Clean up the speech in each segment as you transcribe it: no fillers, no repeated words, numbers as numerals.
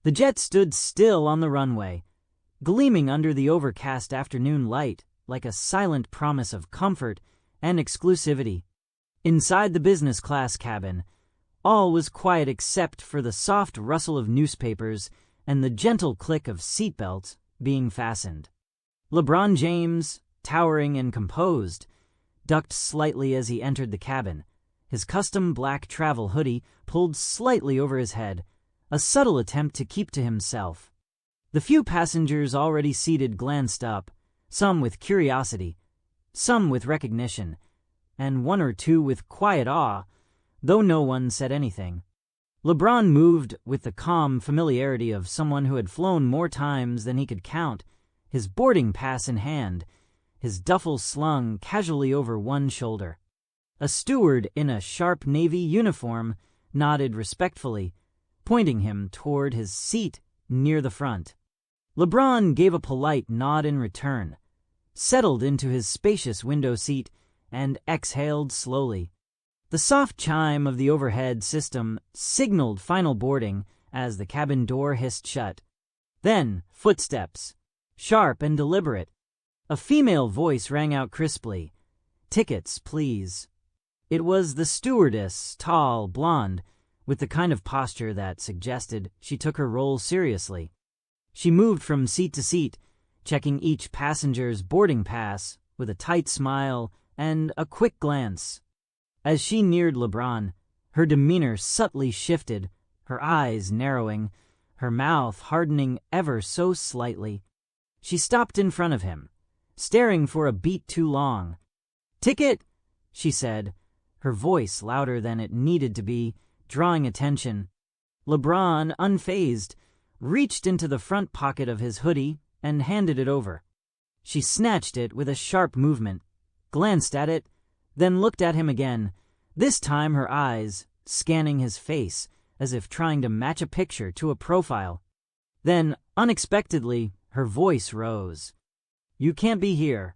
The jet stood still on the runway, gleaming under the overcast afternoon light like a silent promise of comfort and exclusivity. Inside the business class cabin, all was quiet except for the soft rustle of newspapers and the gentle click of seatbelts being fastened. LeBron James, towering and composed, ducked slightly as he entered the cabin, his custom black travel hoodie pulled slightly over his head, a subtle attempt to keep to himself. The few passengers already seated glanced up, some with curiosity, some with recognition, and one or two with quiet awe, though no one said anything. LeBron moved with the calm familiarity of someone who had flown more times than he could count, his boarding pass in hand, his duffel slung casually over one shoulder. A steward in a sharp navy uniform nodded respectfully, pointing him toward his seat near the front. LeBron gave a polite nod in return, settled into his spacious window seat, and exhaled slowly. The soft chime of the overhead system signaled final boarding as the cabin door hissed shut. Then, footsteps, sharp and deliberate. A female voice rang out crisply, "Tickets, please." It was the stewardess, tall, blonde, with the kind of posture that suggested she took her role seriously. She moved from seat to seat, checking each passenger's boarding pass with a tight smile and a quick glance. As she neared LeBron, her demeanor subtly shifted, her eyes narrowing, her mouth hardening ever so slightly. She stopped in front of him, staring for a beat too long. "Ticket," she said, her voice louder than it needed to be, drawing attention. LeBron, unfazed, reached into the front pocket of his hoodie and handed it over. She snatched it with a sharp movement, glanced at it, then looked at him again, this time her eyes scanning his face as if trying to match a picture to a profile. Then, unexpectedly, her voice rose. "You can't be here."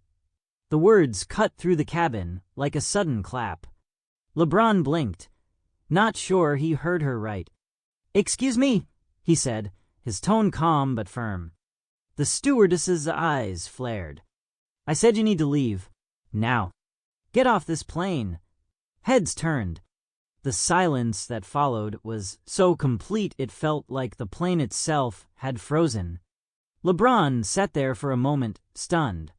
The words cut through the cabin like a sudden clap. LeBron blinked, not sure he heard her right. "Excuse me," he said, his tone calm but firm. The stewardess's eyes flared. "I said you need to leave. Now. Get off this plane." Heads turned. The silence that followed was so complete it felt like the plane itself had frozen. LeBron sat there for a moment, stunned,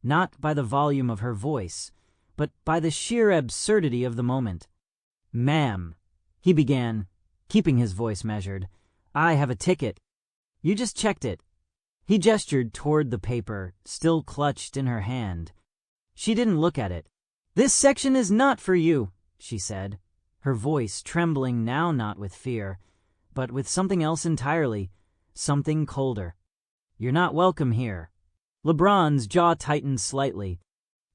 not by the volume of her voice, but by the sheer absurdity of the moment. "Ma'am," he began, keeping his voice measured, "I have a ticket. You just checked it." He gestured toward the paper, still clutched in her hand. She didn't look at it. "This section is not for you," she said, her voice trembling now not with fear, but with something else entirely, something colder. "You're not welcome here." LeBron's jaw tightened slightly.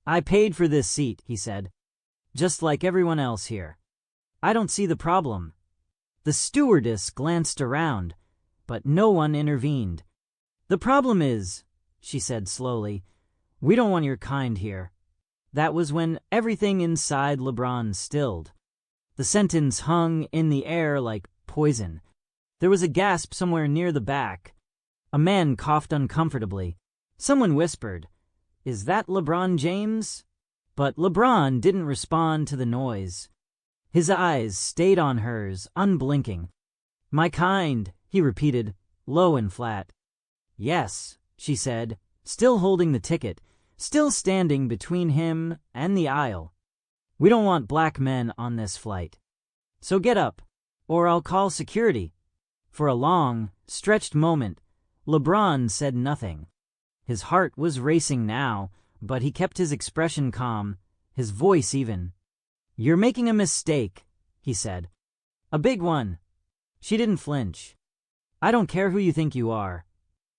"I paid for this seat," he said, "just like everyone else here. I don't see the problem." The stewardess glanced around, but no one intervened. "The problem is," she said slowly, "we don't want your kind here." That was when everything inside LeBron stilled. The sentence hung in the air like poison. There was a gasp somewhere near the back. A man coughed uncomfortably. Someone whispered, "Is that LeBron James?" But LeBron didn't respond to the noise. His eyes stayed on hers, unblinking. "My kind," he repeated, low and flat. "Yes," she said, still holding the ticket, still standing between him and the aisle. "We don't want black men on this flight. So get up, or I'll call security." For a long, stretched moment, LeBron said nothing. His heart was racing now, but he kept his expression calm, his voice even. "You're making a mistake," he said. "A big one." She didn't flinch. "I don't care who you think you are."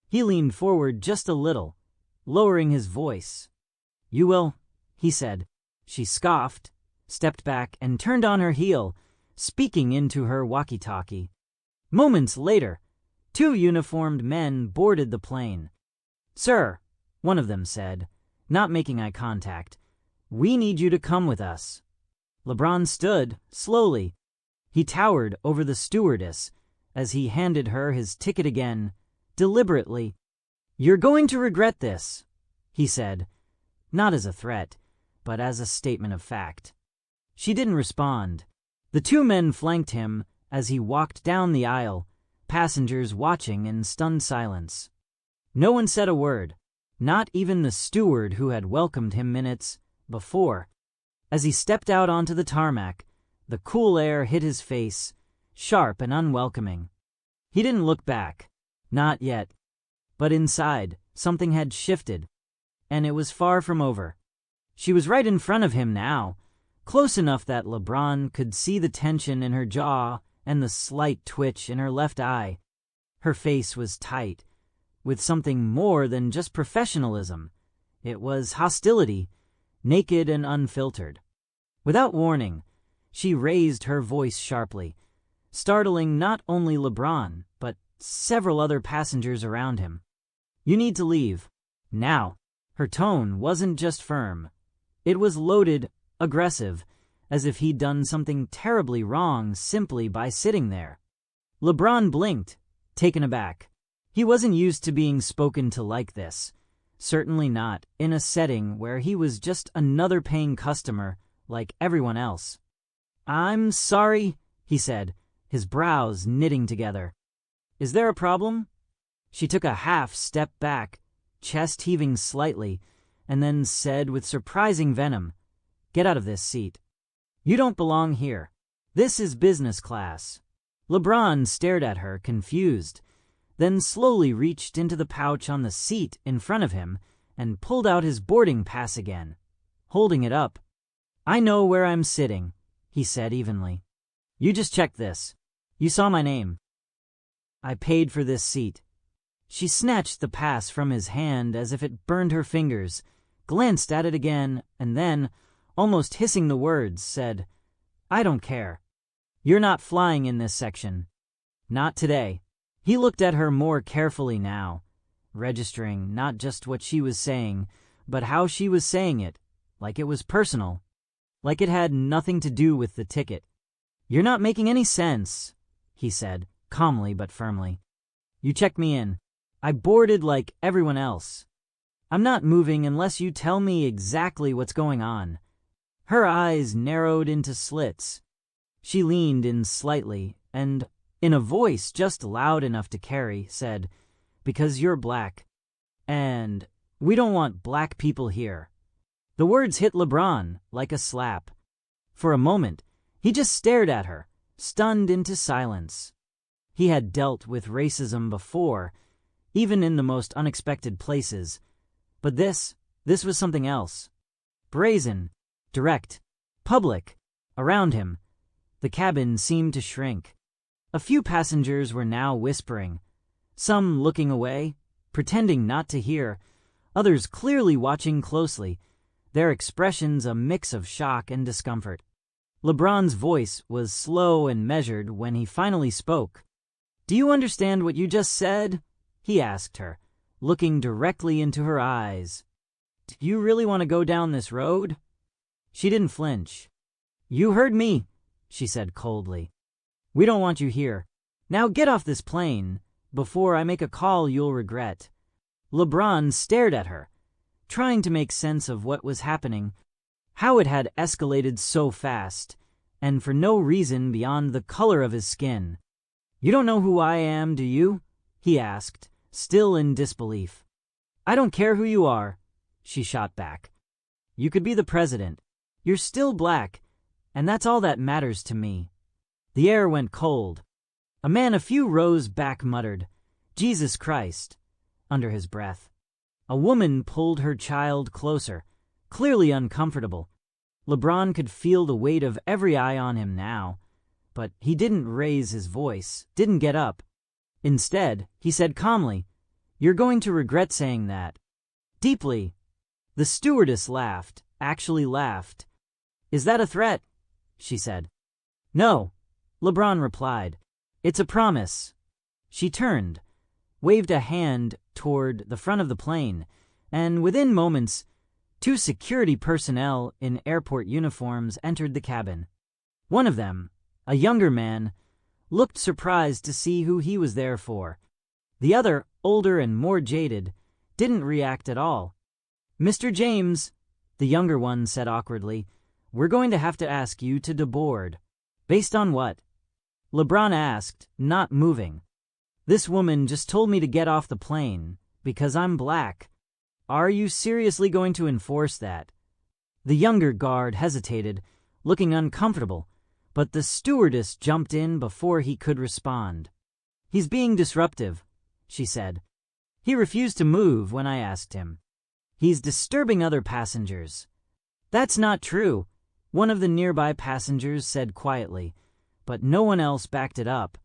He leaned forward just a little, lowering his voice. "You will," he said. She scoffed, stepped back, and turned on her heel, speaking into her walkie-talkie. Moments later, 2 uniformed men boarded the plane. "Sir," one of them said, not making eye contact, "we need you to come with us." LeBron stood, slowly. He towered over the stewardess, as he handed her his ticket again, deliberately. "You're going to regret this," he said, not as a threat, but as a statement of fact. She didn't respond. The two men flanked him as he walked down the aisle, passengers watching in stunned silence. No one said a word, not even the steward who had welcomed him minutes before. As he stepped out onto the tarmac, the cool air hit his face, sharp and unwelcoming. He didn't look back, not yet. But inside, something had shifted, and it was far from over. She was right in front of him now, close enough that LeBron could see the tension in her jaw and the slight twitch in her left eye. Her face was tight, with something more than just professionalism. It was hostility, naked and unfiltered. Without warning, she raised her voice sharply, startling not only LeBron, but several other passengers around him. "You need to leave. Now." Her tone wasn't just firm. It was loaded, aggressive, as if he'd done something terribly wrong simply by sitting there. LeBron blinked, taken aback. He wasn't used to being spoken to like this. Certainly not in a setting where he was just another paying customer like everyone else. "I'm sorry," he said, his brows knitting together. "Is there a problem?" She took a half step back, chest heaving slightly, and then said with surprising venom, "Get out of this seat. You don't belong here. This is business class." LeBron stared at her, confused, then slowly reached into the pouch on the seat in front of him and pulled out his boarding pass again, holding it up. "I know where I'm sitting," he said evenly. "You just checked this. You saw my name. I paid for this seat." She snatched the pass from his hand as if it burned her fingers, glanced at it again, and then, almost hissing the words, said, "I don't care. You're not flying in this section. Not today." He looked at her more carefully now, registering not just what she was saying, but how she was saying it, like it was personal, like it had nothing to do with the ticket. "You're not making any sense," he said, calmly but firmly. "You checked me in. I boarded like everyone else. I'm not moving unless you tell me exactly what's going on." Her eyes narrowed into slits. She leaned in slightly and, in a voice just loud enough to carry, said, "Because you're black. And we don't want black people here." The words hit LeBron like a slap. For a moment, he just stared at her, stunned into silence. He had dealt with racism before, even in the most unexpected places. But this was something else. Brazen, direct, public. Around him, the cabin seemed to shrink. A few passengers were now whispering, some looking away, pretending not to hear, others clearly watching closely, their expressions a mix of shock and discomfort. LeBron's voice was slow and measured when he finally spoke. "Do you understand what you just said?" he asked her, looking directly into her eyes. "Do you really want to go down this road?" She didn't flinch. "You heard me," she said coldly. "We don't want you here. Now get off this plane before I make a call you'll regret." LeBron stared at her, trying to make sense of what was happening, how it had escalated so fast, and for no reason beyond the color of his skin. "You don't know who I am, do you?" he asked, still in disbelief. "I don't care who you are," she shot back. "You could be the president. You're still black, and that's all that matters to me." The air went cold. A man a few rows back muttered, "Jesus Christ," under his breath. A woman pulled her child closer, clearly uncomfortable. LeBron could feel the weight of every eye on him now, but he didn't raise his voice, didn't get up. Instead, he said calmly, "You're going to regret saying that." Deeply. The stewardess laughed, actually laughed. "Is that a threat?" she said. "No," LeBron replied. "It's a promise." She turned, waved a hand toward the front of the plane, and within moments, 2 security personnel in airport uniforms entered the cabin. One of them, a younger man, looked surprised to see who he was there for. The other, older and more jaded, didn't react at all. "Mr. James," the younger one said awkwardly, "we're going to have to ask you to deboard." "Based on what?" LeBron asked, not moving. "This woman just told me to get off the plane, because I'm black." "Are you seriously going to enforce that?" The younger guard hesitated, looking uncomfortable, but the stewardess jumped in before he could respond. "He's being disruptive," she said. "He refused to move when I asked him. He's disturbing other passengers." "That's not true," one of the nearby passengers said quietly, but no one else backed it up.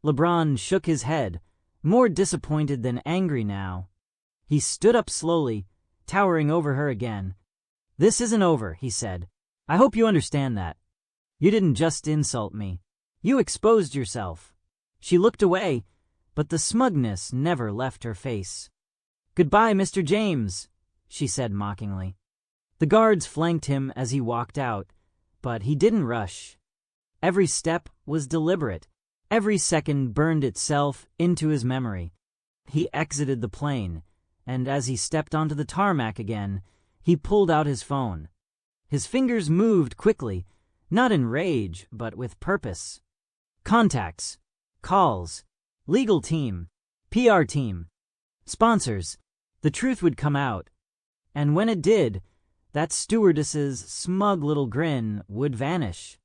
LeBron shook his head, more disappointed than angry now. He stood up slowly, towering over her again. "This isn't over," he said. "I hope you understand that. You didn't just insult me. You exposed yourself." She looked away, but the smugness never left her face. "Goodbye, Mr. James," she said mockingly. The guards flanked him as he walked out, but he didn't rush. Every step was deliberate. Every second burned itself into his memory. He exited the plane, and as he stepped onto the tarmac again, he pulled out his phone. His fingers moved quickly, not in rage, but with purpose. Contacts, calls, legal team, PR team, sponsors. The truth would come out. And when it did, that stewardess's smug little grin would vanish.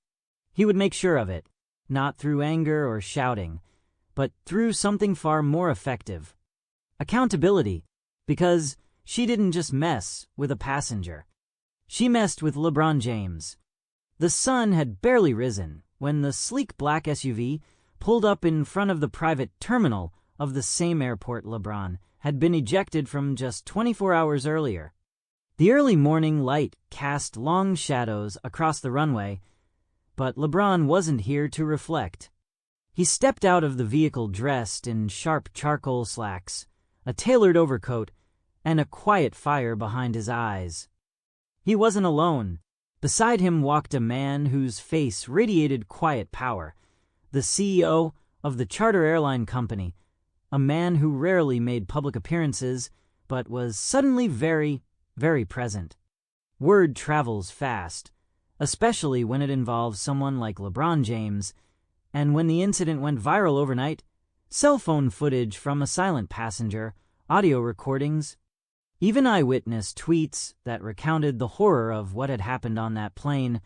He would make sure of it, not through anger or shouting, but through something far more effective. Accountability, because she didn't just mess with a passenger. She messed with LeBron James. The sun had barely risen when the sleek black SUV pulled up in front of the private terminal of the same airport LeBron had been ejected from just 24 hours earlier. The early morning light cast long shadows across the runway, but LeBron wasn't here to reflect. He stepped out of the vehicle dressed in sharp charcoal slacks, a tailored overcoat, and a quiet fire behind his eyes. He wasn't alone. Beside him walked a man whose face radiated quiet power, the CEO of the charter airline company, a man who rarely made public appearances, but was suddenly very, very present. Word travels fast, especially when it involves someone like LeBron James, and when the incident went viral overnight, cell phone footage from a silent passenger, audio recordings, even eyewitness tweets that recounted the horror of what had happened on that plane,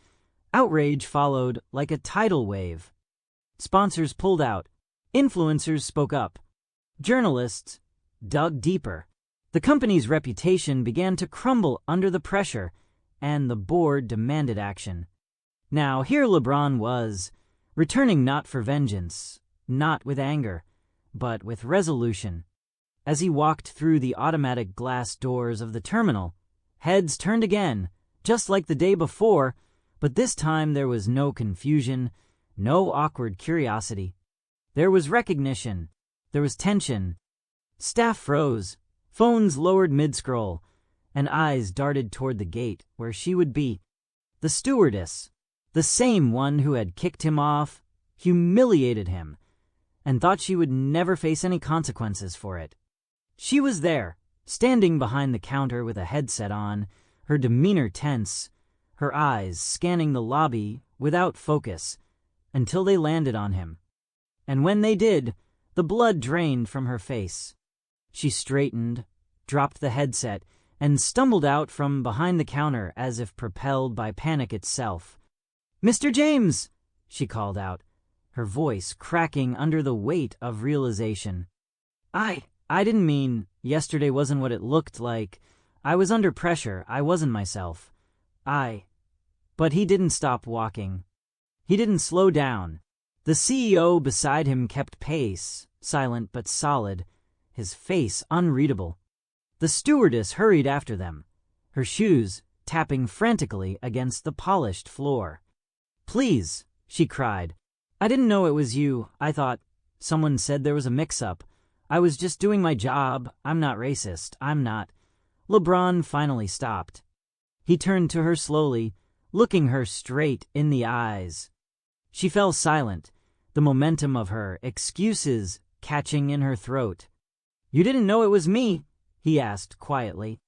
outrage followed like a tidal wave. Sponsors pulled out, influencers spoke up, journalists dug deeper. The company's reputation began to crumble under the pressure, and the board demanded action. Now here LeBron was, returning not for vengeance, not with anger, but with resolution. As he walked through the automatic glass doors of the terminal, heads turned again, just like the day before, but this time there was no confusion, no awkward curiosity. There was recognition. There was tension. Staff froze, phones lowered mid-scroll, and eyes darted toward the gate where she would be. The stewardess, the same one who had kicked him off, humiliated him, and thought she would never face any consequences for it. She was there, standing behind the counter with a headset on, her demeanor tense, her eyes scanning the lobby without focus, until they landed on him. And when they did, the blood drained from her face. She straightened, dropped the headset, and stumbled out from behind the counter as if propelled by panic itself. "Mr. James!" she called out, her voice cracking under the weight of realization. I didn't mean yesterday wasn't what it looked like. I was under pressure. I wasn't myself. But he didn't stop walking. He didn't slow down. The CEO beside him kept pace, silent but solid, his face unreadable. The stewardess hurried after them, her shoes tapping frantically against the polished floor. "Please," she cried. "I didn't know it was you. I thought someone said there was a mix-up. I was just doing my job. I'm not racist. I'm not." LeBron finally stopped. He turned to her slowly, looking her straight in the eyes. She fell silent, the momentum of her excuses catching in her throat. "You didn't know it was me?" he asked quietly.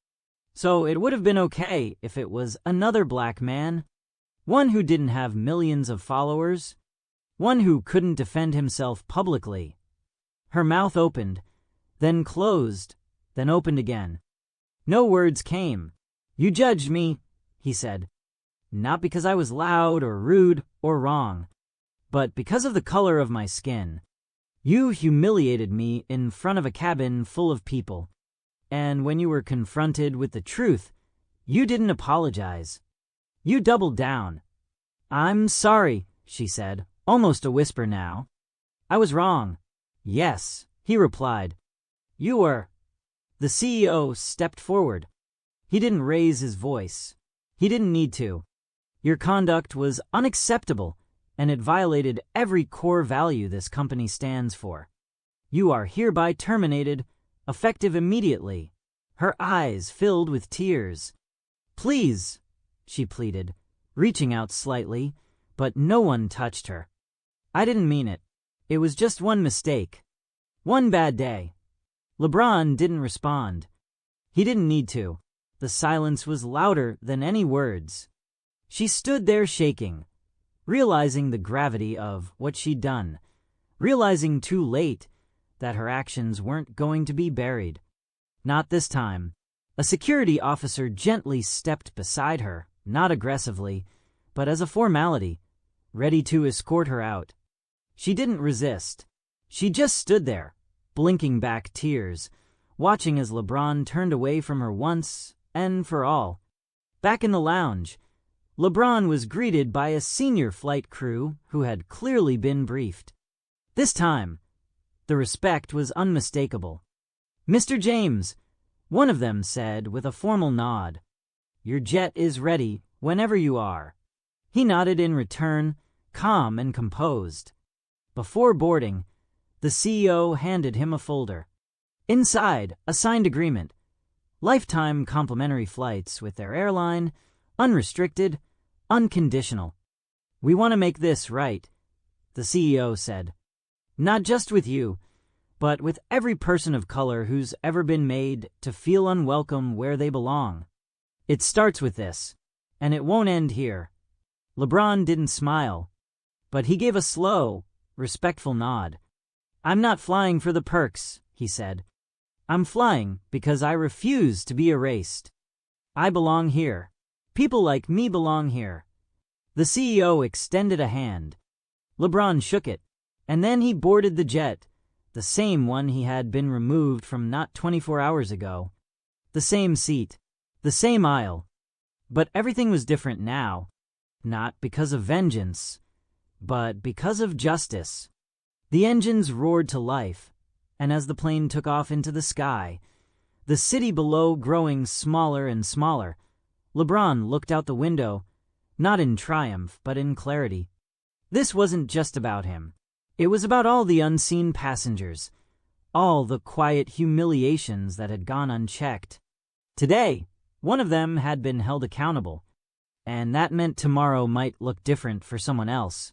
"So it would have been okay if it was another black man, one who didn't have millions of followers, one who couldn't defend himself publicly." Her mouth opened, then closed, then opened again. No words came. "You judged me," he said. "Not because I was loud or rude or wrong, but because of the color of my skin. You humiliated me in front of a cabin full of people. And when you were confronted with the truth, you didn't apologize. You doubled down." "I'm sorry," she said, almost a whisper now. "I was wrong." "Yes," he replied. "You were." The CEO stepped forward. He didn't raise his voice. He didn't need to. "Your conduct was unacceptable, and it violated every core value this company stands for. You are hereby terminated, effective immediately." Her eyes filled with tears. "Please," she pleaded, reaching out slightly, but no one touched her. "I didn't mean it. It was just one mistake. One bad day." LeBron didn't respond. He didn't need to. The silence was louder than any words. She stood there shaking, realizing the gravity of what she'd done, realizing too late that her actions weren't going to be buried. Not this time. A security officer gently stepped beside her, not aggressively, but as a formality, ready to escort her out. She didn't resist. She just stood there, blinking back tears, watching as LeBron turned away from her once and for all. Back in the lounge, LeBron was greeted by a senior flight crew who had clearly been briefed. This time, the respect was unmistakable. "Mr. James," one of them said with a formal nod. "Your jet is ready whenever you are." He nodded in return, calm and composed. Before boarding, the CEO handed him a folder. Inside, a signed agreement. Lifetime complimentary flights with their airline, unrestricted, unconditional. "We want to make this right," the CEO said. "Not just with you, but with every person of color who's ever been made to feel unwelcome where they belong. It starts with this, and it won't end here." LeBron didn't smile, but he gave a slow, respectful nod. "I'm not flying for the perks," he said. "I'm flying because I refuse to be erased. I belong here. People like me belong here." The CEO extended a hand. LeBron shook it, and then he boarded the jet, the same one he had been removed from not 24 hours ago. The same seat, the same aisle. But everything was different now, not because of vengeance, but because of justice. The engines roared to life, and as the plane took off into the sky, the city below growing smaller and smaller, LeBron looked out the window, not in triumph but in clarity. This wasn't just about him. It was about all the unseen passengers, all the quiet humiliations that had gone unchecked. Today, one of them had been held accountable, and that meant tomorrow might look different for someone else.